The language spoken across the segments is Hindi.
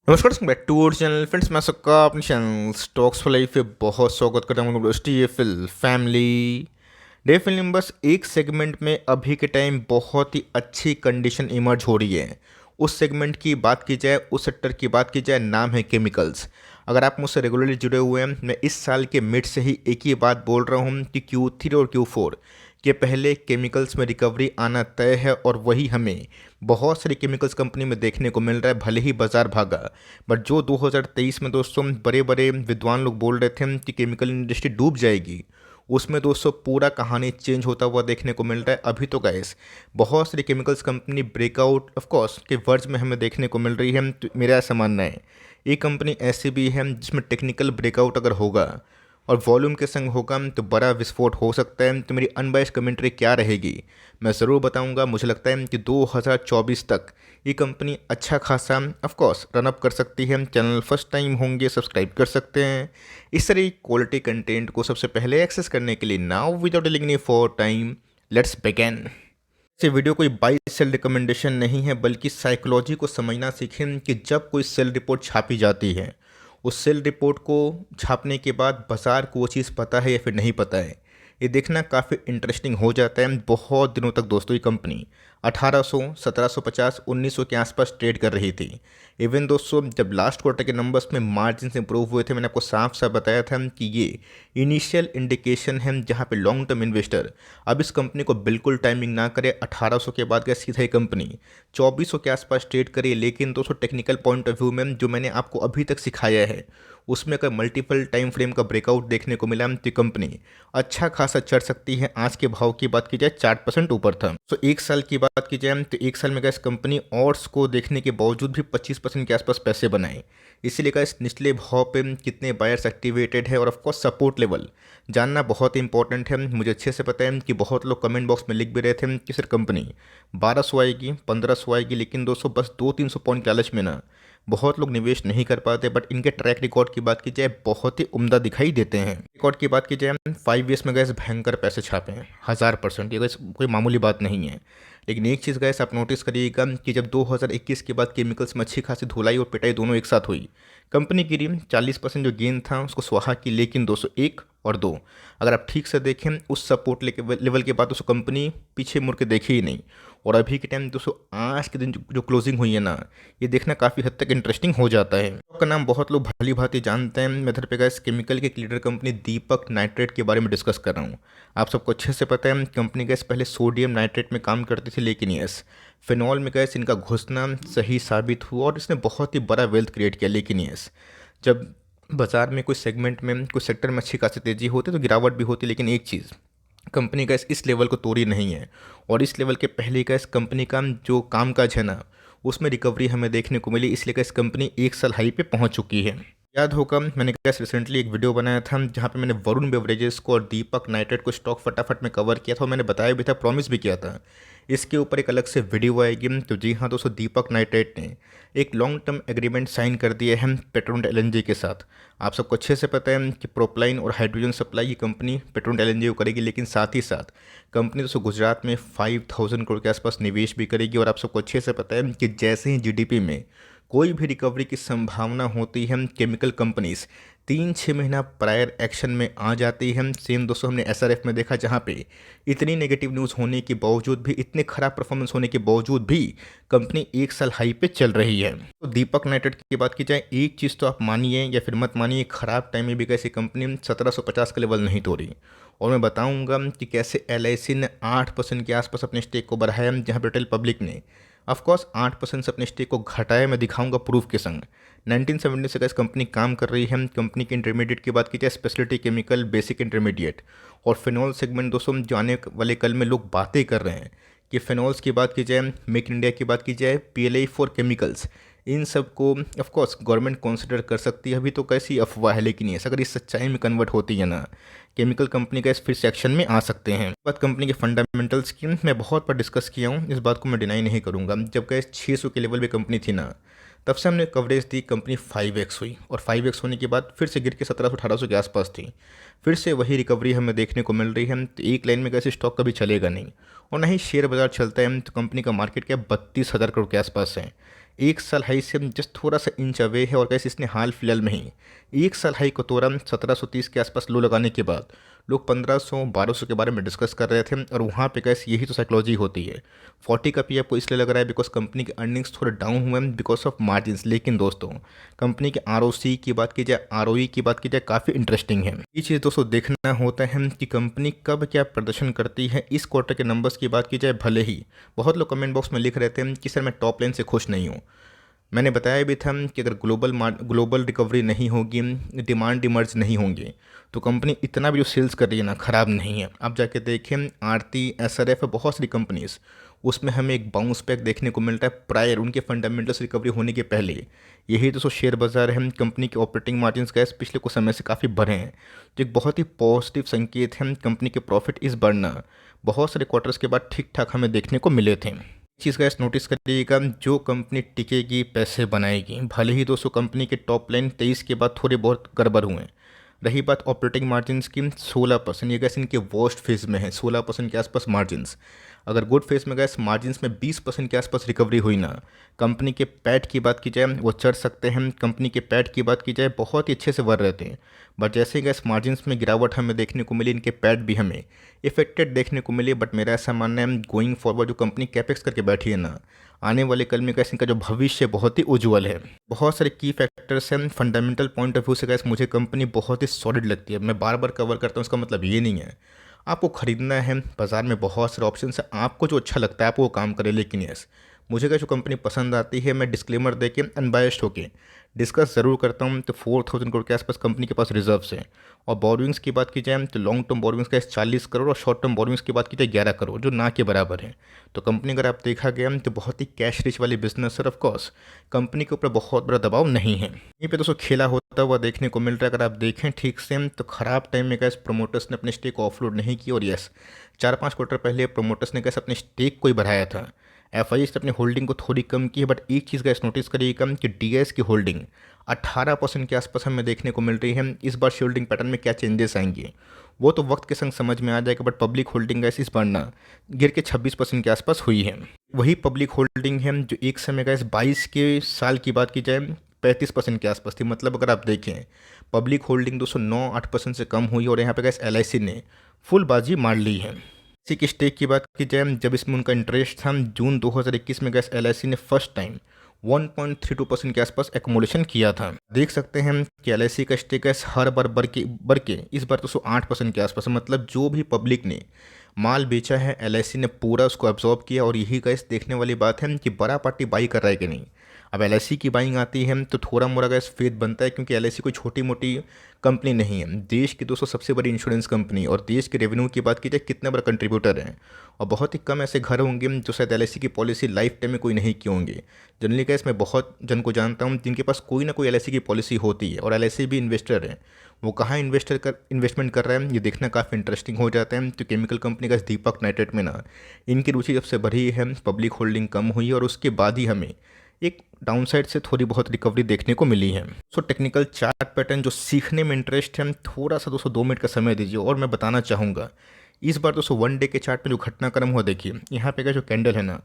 नमस्कार back to our channel friends. मैं सबका अपने चैनल स्टॉक्स फॉर लाइफ पे बहुत स्वागत करता हूँ। टीएफएल फैमिली डेफिनेटली बस एक सेगमेंट में अभी के टाइम बहुत ही अच्छी कंडीशन इमर्ज हो रही है। उस सेगमेंट की बात की जाए, उस सेक्टर की बात की जाए, नाम है केमिकल्स। अगर आप मुझसे रेगुलरली जुड़े हुए हैं, मैं इस साल के मिड से ही एक ही बात बोल रहा हूँ कि Q3 और Q4 के पहले केमिकल्स में रिकवरी आना तय है और वही हमें बहुत सारी केमिकल्स कंपनी में देखने को मिल रहा है। भले ही बाजार भागा, बट जो 2023 में दोस्तों बड़े बड़े विद्वान लोग बोल रहे थे कि केमिकल इंडस्ट्री डूब जाएगी, उसमें दोस्तों पूरा कहानी चेंज होता हुआ देखने को मिल रहा है। अभी तो गाइस बहुत सारी chemicals company breakout of course के वर्ज में हमें देखने को मिल रही है। तो मेरा ऐसा मानना है ये कंपनी ऐसी भी है जिसमें टेक्निकल ब्रेकआउट अगर होगा और वॉल्यूम के संग होगा तो बड़ा विस्फोट हो सकता है। तो मेरी अनबायस्ड कमेंट्री क्या रहेगी मैं ज़रूर बताऊंगा। मुझे लगता है कि 2024 तक ये कंपनी अच्छा खासा ऑफ कोर्स रनअप कर सकती है। चैनल फर्स्ट टाइम होंगे सब्सक्राइब कर सकते हैं इस तरह क्वालिटी कंटेंट को सबसे पहले एक्सेस करने के लिए। Now without delaying any for time let's begin. ये वीडियो कोई बाई सेल रिकमेंडेशन नहीं है, बल्कि साइकोलॉजी को समझना सीखें कि जब कोई सेल रिपोर्ट छापी जाती है, उस सेल रिपोर्ट को छापने के बाद बाजार को वो चीज़ पता है या फिर नहीं पता है, ये देखना काफ़ी इंटरेस्टिंग हो जाता है। बहुत दिनों तक दोस्तों ये कंपनी 1800, 1750, 1900 के आसपास ट्रेड कर रही थी। इवन दोस्तों जब लास्ट क्वार्टर के नंबर्स में मार्जिन इंप्रूव हुए थे, मैंने आपको साफ साफ बताया था कि ये इनिशियल इंडिकेशन है जहाँ पे लॉन्ग टर्म इन्वेस्टर अब इस कंपनी को बिल्कुल टाइमिंग ना करे। 1800 के बाद क्या सीधा ही कंपनी 2400 के आसपास ट्रेड करी। लेकिन दोस्तों टेक्निकल पॉइंट ऑफ व्यू में जो मैंने आपको अभी तक सिखाया है, उसमें अगर मल्टीपल टाइम फ्रेम का ब्रेकआउट देखने को मिला तो कंपनी अच्छा खासा चढ़ सकती है। आज के भाव की बात की जाए 4% ऊपर था। तो एक साल की बात की जाए तो एक साल में गैस कंपनी ऑर्ड्स को देखने के बावजूद भी 25% के आसपास पैसे बनाए। इसीलिए गैस निचले भाव पे कितने बायर्स एक्टिवेटेड है और ऑफकोर्स सपोर्ट लेवल जानना बहुत ही इंपॉर्टेंट है। मुझे अच्छे से पता है कि बहुत लोग कमेंट बॉक्स में लिख भी रहे थे कि सर कंपनी 1200 आएगी, 1500 आएगी, लेकिन दोस्तों बस 200-300 पॉइंट के लालच में ना बहुत लोग निवेश नहीं कर पाते। बट इनके ट्रैक रिकॉर्ड की बात की जाए बहुत ही उम्दा दिखाई देते हैं। रिकॉर्ड की बात की जाए 5 ईयर्स में गैस भयंकर पैसे छापे हैं 1000%। ये गैस कोई मामूली बात नहीं है। लेकिन एक चीज़ गैस आप नोटिस करिएगा कि जब 2021 के बाद केमिकल्स में अच्छी खासी धुलाई और पिटाई दोनों एक साथ हुई, कंपनी गिरी। 40% जो गेन था उसको स्वाहा की। लेकिन 201 और 2 अगर आप ठीक से देखें उस सपोर्ट लेवल के बाद उसको कंपनी पीछे मुड़ के देखी ही नहीं। और अभी के टाइम दोस्तों आज के दिन जो क्लोजिंग हुई है ना, ये देखना काफ़ी हद तक इंटरेस्टिंग हो जाता है। आपका नाम बहुत लोग भली भांति जानते हैं। मैं इधर पे गैस केमिकल के एक लीडर कंपनी दीपक नाइट्रेट के बारे में डिस्कस कर रहा हूँ। आप सबको अच्छे से पता है कंपनी गैस पहले सोडियम नाइट्रेट में काम करती थी, लेकिन यस फिनॉल में गैस इनका घुसना सही साबित हुआ और इसने बहुत ही बड़ा वेल्थ क्रिएट किया। लेकिन यस जब बाजार में कोई सेगमेंट में कोई सेक्टर में अच्छी खासी तेज़ी होती तो गिरावट भी होती। लेकिन एक चीज़ कंपनी का इस लेवल को तोड़ी नहीं है और इस लेवल के पहले का इस कंपनी का जो कामकाज है ना, उसमें रिकवरी हमें देखने को मिली। इसलिए का इस कंपनी एक साल हाई पे पहुंच चुकी है। याद होगा मैंने कैसे रिसेंटली एक वीडियो बनाया था जहां पे मैंने वरुण बेवरेजेस को और दीपक नाइट्रेट को स्टॉक फटाफट में कवर किया था और मैंने बताया भी था, प्रॉमिस भी किया था इसके ऊपर एक अलग से वीडियो आएगी। तो जी हाँ दोस्तों, दीपक नाइट्रेट ने एक लॉन्ग टर्म एग्रीमेंट साइन कर दिया है पेट्रोनेट एलएनजी के साथ। आप सबको अच्छे से पता है कि प्रोपलाइन और हाइड्रोजन सप्लाई की कंपनी पेट्रोनेट एलएनजी को करेगी। लेकिन साथ ही साथ कंपनी दोस्तों गुजरात में 5000 करोड़ के आसपास निवेश भी करेगी। और आप सबको अच्छे से पता है कि जैसे ही जीडीपी में कोई भी रिकवरी की संभावना होती है, केमिकल कंपनीज 3-6 महीना प्रायर एक्शन में आ जाती है। सेम दोस्तों हमने एसआरएफ में देखा, जहाँ पे इतनी नेगेटिव न्यूज़ होने के बावजूद भी, इतने खराब परफॉर्मेंस होने के बावजूद भी कंपनी एक साल हाई पे चल रही है। तो दीपक नाइट्रेट की बात की जाए, एक चीज़ तो आप मानिए या फिर मत मानिए, खराब टाइम में भी कैसी कंपनी 1750 का लेवल नहीं तोड़ी। और मैं बताऊंगा कि कैसे एलआईसी ने 8% के आसपास अपने स्टेक को बढ़ाया, जहाँ रिटेल पब्लिक ने ऑफकोर्स 8% से अपने स्टेक को घटाया। मैं दिखाऊंगा प्रूफ के संग। 1970 से इस कंपनी काम कर रही है। कंपनी के इंटरमीडिएट की बात की जाए, स्पेशलिटी केमिकल, बेसिक इंटरमीडिएट और फिनॉल सेगमेंट दोस्तों जो आने वाले कल में लोग बातें कर रहे हैं कि फिनॉल्स की बात की जाए, मेक इन इंडिया की बात की जाए, पीएलआई फॉर केमिकल्स, इन सब को ऑफकोर्स गवर्नमेंट कंसिडर कर सकती है। अभी तो कैसी अफवाह है, लेकिन ये अगर इस सच्चाई में कन्वर्ट होती है ना, केमिकल कंपनी का इस फिर सेक्शन में आ सकते हैं। बात कंपनी के फंडामेंटल्स की मैं बहुत बार डिस्कस किया हूँ, इस बात को मैं डिनाई नहीं करूँगा। जब गैस 600 के लेवल पे कंपनी थी ना, तब से हमने कवरेज दी, कंपनी 5x हुई और 5x होने के बाद फिर से गिर के 1700-1800 के आसपास थी। फिर से वही रिकवरी हमें देखने को मिल रही है। तो एक लाइन में कैसे स्टॉक कभी चलेगा नहीं और ना ही शेयर बाजार चलता है। तो कंपनी का मार्केट कैप 32,000 करोड़ के आसपास है। एक साल हाई से जस्ट थोड़ा सा इंच अवे है। और गैस इसने हाल फिलहाल में ही एक साल हाई को तोड़ा 1730 के आसपास लो लगाने के बाद लोग 1500 1200 के बारे में डिस्कस कर रहे थे। और वहाँ पे गैस यही तो साइकोलॉजी होती है। 40 का पी आपको इसलिए लग रहा है बिकॉज कंपनी के अर्निंग्स थोड़े डाउन हुए हैं बिकॉज ऑफ मार्जिन्स। लेकिन दोस्तों कंपनी के आरओसी की बात की जाए, आरओई की बात की जाए, काफ़ी इंटरेस्टिंग है। ये चीज़ दोस्तों देखना होता है कि कंपनी कब क्या प्रदर्शन करती है। इस क्वार्टर के नंबर्स की बात की जाए, भले ही बहुत लोग कमेंट बॉक्स में लिख रहे थे कि सर मैं टॉप लाइन से खुश नहीं हूँ। मैंने बताया भी था कि अगर ग्लोबल रिकवरी नहीं होगी, डिमांड इमर्ज नहीं होंगे, तो कंपनी इतना भी जो सेल्स कर रही है ना, ख़राब नहीं है। आप जाके देखें आरती, एसआरएफ, बहुत सारी कंपनीज, उसमें हमें एक बाउंस बैक देखने को मिलता है प्रायर उनके फंडामेंटल्स रिकवरी होने के पहले। यही तो शेयर बाजार है। कंपनी के ऑपरेटिंग मार्जिन्स गैस पिछले कुछ समय से काफ़ी बढ़े हैं, जो एक बहुत ही पॉजिटिव संकेत है। कंपनी के प्रॉफिट इस बढ़ना बहुत सारे क्वार्टर्स के बाद ठीक ठाक हमें देखने को मिले थे। चीज़ का नोटिस करिएगा, जो कंपनी टिकेगी पैसे बनाएगी। भले ही दोस्तों कंपनी के टॉप लाइन 23 के बाद थोड़े बहुत गड़बड़ हुए। रही बात ऑपरेटिंग मार्जिन्स की, 16%, ये गैस इनके वर्स्ट फेज में है। 16% के आसपास मार्जिन्स। अगर गुड फेज में गैस मार्जिन्स में 20% के आसपास रिकवरी हुई ना, कंपनी के पैट की बात की जाए वो चढ़ सकते हैं। कंपनी के पैट की बात की जाए बहुत ही अच्छे से बढ़ रहते हैं। बट जैसे ही गैस मार्जिन्स में गिरावट हमें देखने को मिली, इनके पैट भी हमें इफेक्टेड देखने को मिली। बट मेरा ऐसा मानना है गोइंग फॉरवर्ड जो कंपनी कैपेक्स करके बैठी है ना, आने वाले कल में गैस इनका जो भविष्य बहुत ही उज्जवल है। बहुत सारे की फैक्टर्स हैं। फंडामेंटल पॉइंट ऑफ व्यू से गैस मुझे कंपनी बहुत ही सॉलिड लगती है। मैं बार बार कवर करता हूँ, इसका मतलब ये नहीं है आपको खरीदना है। बाजार में बहुत सारे ऑप्शन है, आपको जो अच्छा लगता है आप वो काम करें। लेकिन यस, मुझे क्या जो कंपनी पसंद आती है, मैं डिस्क्लेमर दे के अनबायस्ड होके डिस्कस ज़रूर करता हूँ। तो 4000 करोड़ के आसपास कंपनी के पास रिजर्व्स है। और बोरोइंग्स की बात की जाए तो लॉन्ग टर्म बोरोइंग्स का 40 करोड़ और शॉर्ट टर्म बोरोइंग्स की बात की जाए 11 करोड़, जो ना के बराबर है। तो कंपनी अगर आप देखा गया तो बहुत ही कैश रिच वाली बिजनेस है। ऑफकोर्स कंपनी के ऊपर बहुत बड़ा दबाव नहीं है। यहीं पे दोस्तों खेला होता हुआ देखने को मिल रहा है। अगर आप देखें ठीक से तो ख़राब टाइम में गैस प्रोमोटर्स ने अपने स्टेक ऑफलोड नहीं की। और यस, 4-5 क्वार्टर पहले प्रोमोटर्स ने गैस अपने स्टेक को ही बढ़ाया था। एफआईएस ने अपनी होल्डिंग को थोड़ी कम की है। बट एक चीज़ गैस नोटिस करिएगा कि डीएस की होल्डिंग 18% के आसपास हमें देखने को मिल रही है। इस बार होल्डिंग पैटर्न में क्या चेंजेस आएंगे वो तो वक्त के संग समझ में आ जाएगा। बट पब्लिक होल्डिंग गैस इस बार ना गिर के 26% के आसपास हुई है। वही पब्लिक होल्डिंग है जो एक समय गैस 22 के साल की बात की जाए 35% के आसपास थी। मतलब अगर आप देखें पब्लिक होल्डिंग 209-8% से कम हुई। और यहाँ पे गैस एलआईसी ने फुल बाजी मार ली है। एलआईसी की स्टेक की बात की जाए, जब इसमें उनका इंटरेस्ट था जून 2021 में गैस एलआईसी ने फर्स्ट टाइम 1.32% के आसपास एकोमोडेशन किया था। देख सकते हैं कि एलआईसी का स्टेक गैस हर बार बढ़ के इस बार 8% के आसपास। मतलब जो भी पब्लिक ने माल बेचा है एलआईसी ने पूरा उसको एब्जॉर्ब किया। और यही गैस देखने वाली बात है कि बड़ा पार्टी बाई कर रहा है कि नहीं। अब एलआईसी की बाइंग आती है तो थोड़ा मोड़ा गैस फेथ बनता है, क्योंकि एलआईसी कोई छोटी मोटी कंपनी नहीं है। देश की 200 सबसे बड़ी इंश्योरेंस कंपनी, और देश के रेवेन्यू की बात की जाए कितना बड़ा कंट्रीब्यूटर है। और बहुत ही कम ऐसे घर होंगे जो शायद एलआईसी की पॉलिसी लाइफ टाइम में कोई नहीं किए होंगे। जनरली गैस मैं बहुत जन को जानता हूँ जिनके पास कोई ना कोई एलआईसी की पॉलिसी होती है। और एलआईसी भी इन्वेस्टर है, वो कहाँ इन्वेस्टमेंट कर रहा है ये देखना काफ़ी इंटरेस्टिंग हो जाता है। तो केमिकल कंपनी का दीपक नाइट्रेट में ना इनकी रुचि जब से बढ़ी है, पब्लिक होल्डिंग कम हुई और उसके बाद ही हमें एक डाउनसाइड से थोड़ी बहुत रिकवरी देखने को मिली है। सो टेक्निकल चार्ट पैटर्न जो सीखने में इंटरेस्ट है, थोड़ा सा 2 मिनट का समय दीजिए। और मैं बताना चाहूँगा इस बार 1 डे के चार्ट में जो घटनाक्रम हुआ, देखिए यहाँ पे का जो कैंडल है ना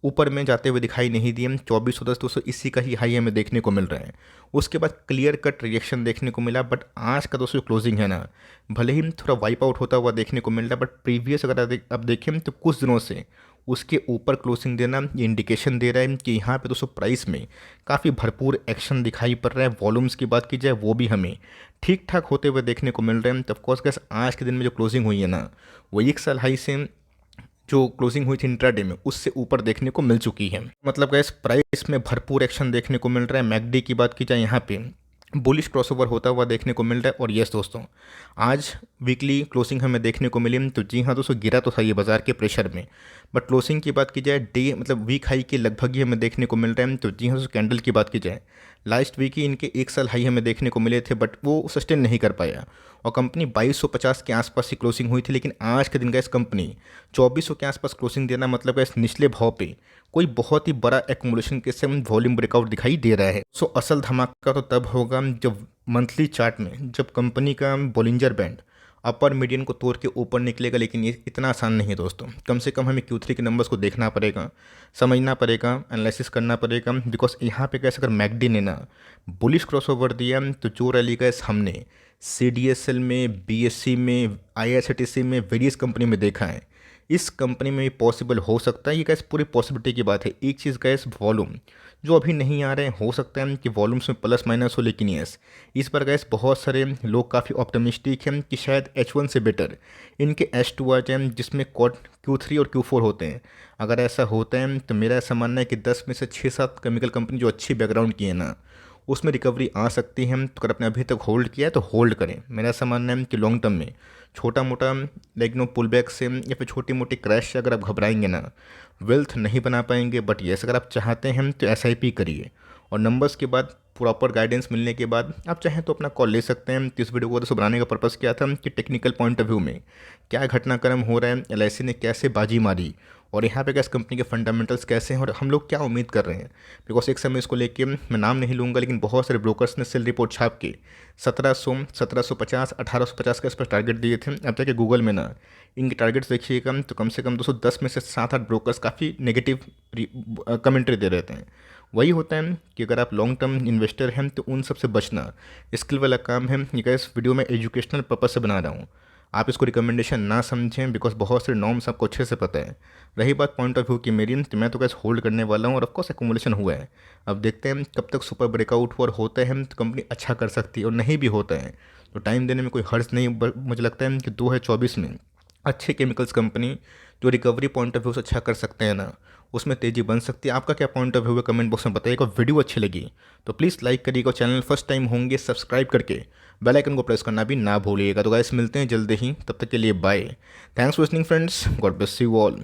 ऊपर में जाते हुए दिखाई नहीं दिए। 2410 280 का ही हाई हमें देखने को मिल रहा है। उसके बाद क्लियर कट रिएक्शन देखने को मिला। बट आज का दोस्तों क्लोजिंग है ना, भले ही थोड़ा वाइप आउट होता हुआ देखने को मिल रहा है, बट प्रीवियस अगर आप देखें तो कुछ दिनों से उसके ऊपर क्लोजिंग देना ये इंडिकेशन दे रहा है कि यहाँ पे दोस्तों प्राइस में काफ़ी भरपूर एक्शन दिखाई पड़ रहा है। वॉल्यूम्स की बात की जाए वो भी हमें ठीक ठाक होते हुए देखने को मिल रहे हैं। तो ऑफकोर्स गैस आज के दिन में जो क्लोजिंग हुई है ना, वो एक साल हाई से जो क्लोजिंग हुई थी इंट्राडे में उससे ऊपर देखने को मिल चुकी है। मतलब गैस प्राइस में भरपूर एक्शन देखने को मिल रहा है। मैकडी की बात की जाए यहाँ पे बुलिश क्रॉसओवर होता हुआ देखने को मिल रहा है। और यस दोस्तों, आज वीकली क्लोजिंग हमें देखने को मिली। तो जी हाँ दोस्तों, गिरा तो सही है बाजार के प्रेशर में, बट क्लोजिंग की बात की जाए डे मतलब वीक हाई के लगभग ही हमें देखने को मिल रहा है। तो जी हाँ दोस्तों, कैंडल की बात की जाए लास्ट वीक ही इनके एक साल हाई हमें देखने को मिले थे, बट वो सस्टेन नहीं कर पाया। और कंपनी 2250 के आसपास ही क्लोजिंग हुई थी। लेकिन आज के दिन गैस कंपनी 2400 के आसपास क्लोजिंग देना, मतलब गैस निचले भाव पे कोई बहुत ही बड़ा एक्मुमुलेशन के से वॉल्यूम ब्रेकआउट दिखाई दे रहा है। सो असल धमाका तो तब होगा जब मंथली चार्ट में जब कंपनी का बोलिंजर बैंड अपर मीडियन को तोड़ के ऊपर निकलेगा, लेकिन ये इतना आसान नहीं है दोस्तों। कम से कम हमें Q3 के नंबर्स को देखना पड़ेगा, समझना पड़ेगा, एनालिसिस करना पड़ेगा। बिकॉज यहाँ पे कैसे अगर मैकडी ने ना बुलिश क्रॉसओवर दिया तो जो रैली गैस हमने CDSL में, BSE में, IRCTC में, वेरियस कंपनी में देखा है, इस कंपनी में भी पॉसिबल हो सकता है। ये गैस पूरी पॉसिबिलिटी की बात है। एक चीज़ गैस वॉल्यूम जो अभी नहीं आ रहे हैं, हो सकता है कि वॉल्यूम्स में प्लस माइनस हो, लेकिन यस इस पर गैस बहुत सारे लोग काफ़ी ऑप्टिमिस्टिक हैं कि शायद H1 से बेटर इनके H2 आ जाए, जिसमें Q3 और Q4 होते हैं। अगर ऐसा होता है तो मेरा ऐसा मानना है कि 10 में से 6-7 केमिकल कंपनी जो अच्छी बैकग्राउंड की है ना, उसमें रिकवरी आ सकती है। तो अगर आपने अभी तक होल्ड किया है तो होल्ड करें। मेरा ऐसा मानना है कि लॉन्ग टर्म में छोटा मोटा लाइक पुल बैक से या फिर छोटी मोटी क्रैश से अगर आप घबराएंगे ना, वेल्थ नहीं बना पाएंगे। बट येस अगर आप चाहते हैं तो SIP करिए, और नंबर्स के बाद प्रॉपर गाइडेंस मिलने के बाद आप चाहें तो अपना कॉल ले सकते हैं। तो इस वीडियो को तो बनाने का पर्पज़ क्या था कि टेक्निकल पॉइंट ऑफ व्यू में क्या घटनाक्रम हो रहा है, LIC ने कैसे बाजी मारी, और यहाँ पे कैसे कंपनी के फंडामेंटल्स कैसे हैं, और हम लोग क्या उम्मीद कर रहे हैं। बिकॉज एक समय इसको लेके मैं नाम नहीं लूँगा, लेकिन बहुत सारे ब्रोकर्स ने सेल रिपोर्ट छाप के 1700, 1750, 1850 के आसपास टारगेट दिए थे। अब जाके गूगल में ना इनके टारगेट्स देखिएगा तो कम से कम 210 में से 7-8 ब्रोकर्स काफ़ी नेगेटिव कमेंट्री दे रहे थे। वही होता है कि अगर आप लॉन्ग टर्म इन्वेस्टर हैं तो उन सबसे बचना स्किल वाला काम है। ये इस वीडियो में एजुकेशनल पर्पज़ से बना रहा हूँ, आप इसको रिकमेंडेशन ना समझें, बिकॉज बहुत से नॉर्म्स आपको अच्छे से पता है। रही बात पॉइंट ऑफ व्यू की मेरी, तो मैं तो कैसे होल्ड करने वाला हूँ, और ऑफकोर्स एक्यूमुलेशन हुआ है। अब देखते हैं कब तक सुपर ब्रेकआउट हुआ, और होता है तो कंपनी अच्छा कर सकती है, और नहीं भी होता है तो टाइम देने में कोई हर्ज नहीं। मुझे लगता है कि 2024 में अच्छे केमिकल्स कंपनी जो रिकवरी पॉइंट ऑफ व्यू से अच्छा कर सकते हैं ना, उसमें तेज़ी बन सकती है। आपका क्या पॉइंट ऑफ व्यू है कमेंट बॉक्स में बताइएगा। वीडियो अच्छी लगी तो प्लीज़ लाइक करिएगा, चैनल फर्स्ट टाइम होंगे सब्सक्राइब करके बेल आइकन को प्रेस करना भी ना भूलिएगा। तो गाइस मिलते हैं जल्दी ही, तब तक के लिए bye. Thanks for listening friends, God bless you all.